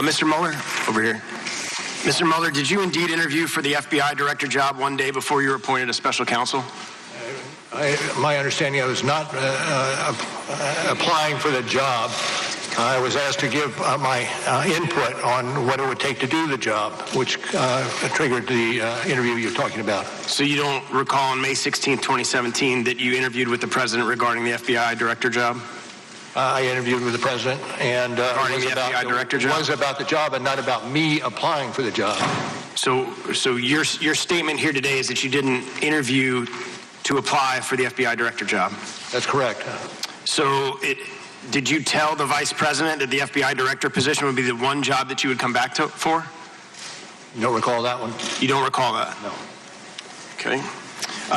Mr. Mueller, over here. Mr. Mueller, did you indeed interview for the FBI director job one day before you were appointed as special counsel? My understanding, I was not applying for the job. I was asked to give my input on what it would take to do the job, which triggered the interview you're talking about. So you don't recall on May 16, 2017, that you interviewed with the president regarding the FBI director job? I interviewed with the president, and regarding the FBI director job? It was about the job and not about me applying for the job. So your statement here today is that you didn't interview to apply for the FBI director job? That's correct. So did you tell the vice president that the FBI director position would be the one job that you would come back for? You don't recall that one? You don't recall that? No. Okay.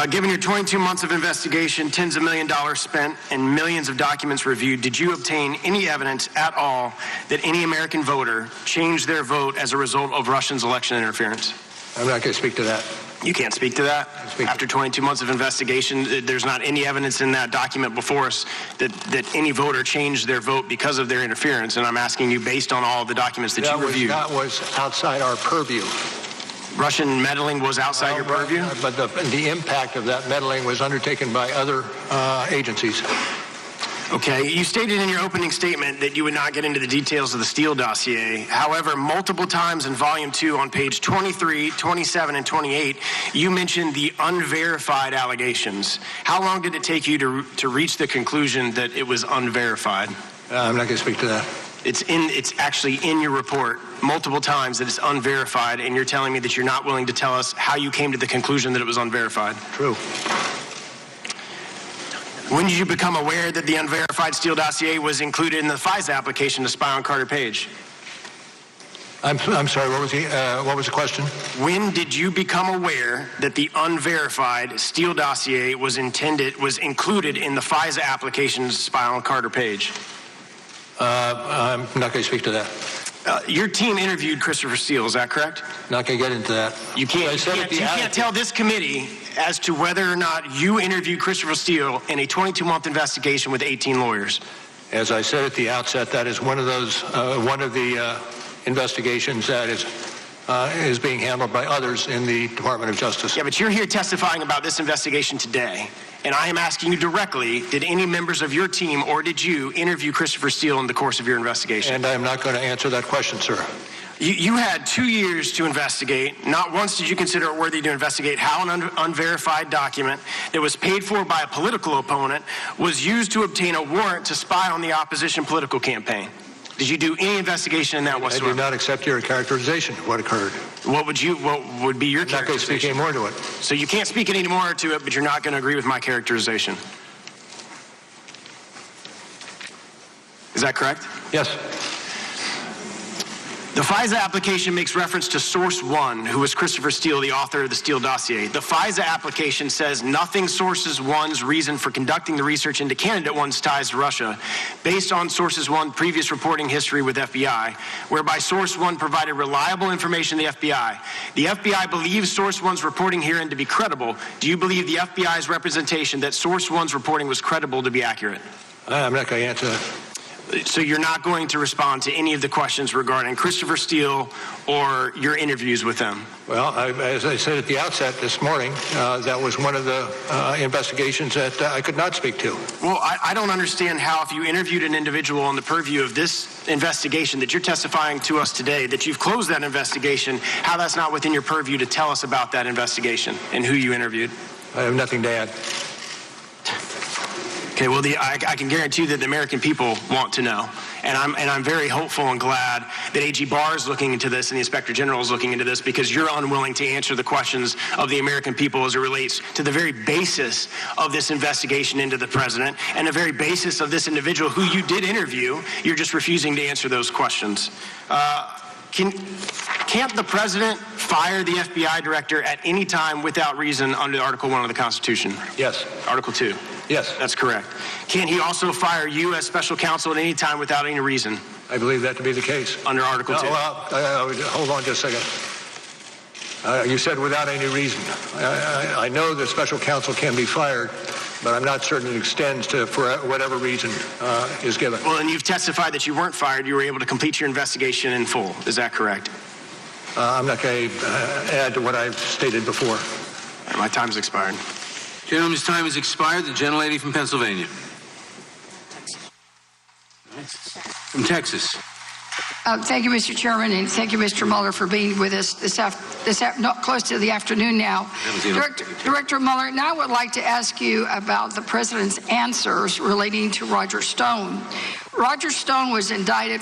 Given your 22 months of investigation, tens of millions of dollars spent, and millions of documents reviewed, did you obtain any evidence at all that any American voter changed their vote as a result of Russians' election interference? I'm not going to speak to that. You can't speak to that? After 22 months of investigation, there's not any evidence in that document before us that any voter changed their vote because of their interference, and I'm asking you based on all of the documents that you reviewed. That was outside our purview. Russian meddling was outside your purview? But the impact of that meddling was undertaken by other agencies. Okay. You stated in your opening statement that you would not get into the details of the Steele dossier. However, multiple times in Volume 2 on page 23, 27, and 28, you mentioned the unverified allegations. How long did it take you to reach the conclusion that it was unverified? I'm not going to speak to that. It's actually in your report multiple times that it's unverified, and you're telling me that you're not willing to tell us how you came to the conclusion that it was unverified. True. When did you become aware that the unverified Steele dossier was included in the FISA application to spy on Carter Page? I'm sorry, what was the question? When did you become aware that the unverified Steele dossier was included in the FISA application to spy on Carter Page? I'm not going to speak to that. Your team interviewed Christopher Steele, is that correct? Not going to get into that. You can't tell this committee as to whether or not you interviewed Christopher Steele in a 22-month investigation with 18 lawyers. As I said at the outset, that is one of the investigations that is being handled by others in the Department of Justice. Yeah, but you're here testifying about this investigation today, and I am asking you directly, did any members of your team or did you interview Christopher Steele in the course of your investigation? And I am not going to answer that question, sir. You had 2 years to investigate. Not once did you consider it worthy to investigate how an unverified document that was paid for by a political opponent was used to obtain a warrant to spy on the opposition political campaign. Did you do any investigation in that whatsoever? I do not accept your characterization of what occurred. What would be your characterization? I'm not going to speak any more to it. So you can't speak any more to it, but you're not going to agree with my characterization. Is that correct? Yes. The FISA application makes reference to Source 1, who was Christopher Steele, the author of the Steele dossier. The FISA application says nothing Sources 1's reason for conducting the research into candidate 1's ties to Russia, based on Sources 1's previous reporting history with FBI, whereby Source 1 provided reliable information to the FBI. The FBI believes Source 1's reporting herein to be credible. Do you believe the FBI's representation that Source 1's reporting was credible to be accurate? I'm not going to answer that. So you're not going to respond to any of the questions regarding Christopher Steele or your interviews with them? Well, as I said at the outset this morning, that was one of the investigations that I could not speak to. Well, I don't understand how, if you interviewed an individual on the purview of this investigation that you're testifying to us today, that you've closed that investigation, how that's not within your purview to tell us about that investigation and who you interviewed. I have nothing to add. Okay, well, I can guarantee you that the American people want to know, and I'm very hopeful and glad that AG Barr is looking into this and the Inspector General is looking into this, because you're unwilling to answer the questions of the American people as it relates to the very basis of this investigation into the president and the very basis of this individual who you did interview. You're just refusing to answer those questions. Can't the president fire the FBI director at any time without reason under Article 1 of the Constitution? Yes. Article 2? Yes. That's correct. Can't he also fire you as special counsel at any time without any reason? I believe that to be the case. Under Article 2? Well, hold on just a second. You said without any reason. I know that special counsel can be fired but I'm not certain it extends to for whatever reason is given. Well, and you've testified that you weren't fired. You were able to complete your investigation in full. Is that correct? I'm not going to add to what I've stated before. My time's expired. Gentleman's time has expired. The gentlelady from Pennsylvania. From Texas. Thank you, Mr. Chairman, and thank you, Mr. Mueller, for being with us close to the afternoon now. Director Mueller, now I would like to ask you about the president's answers relating to Roger Stone. Roger Stone was indicted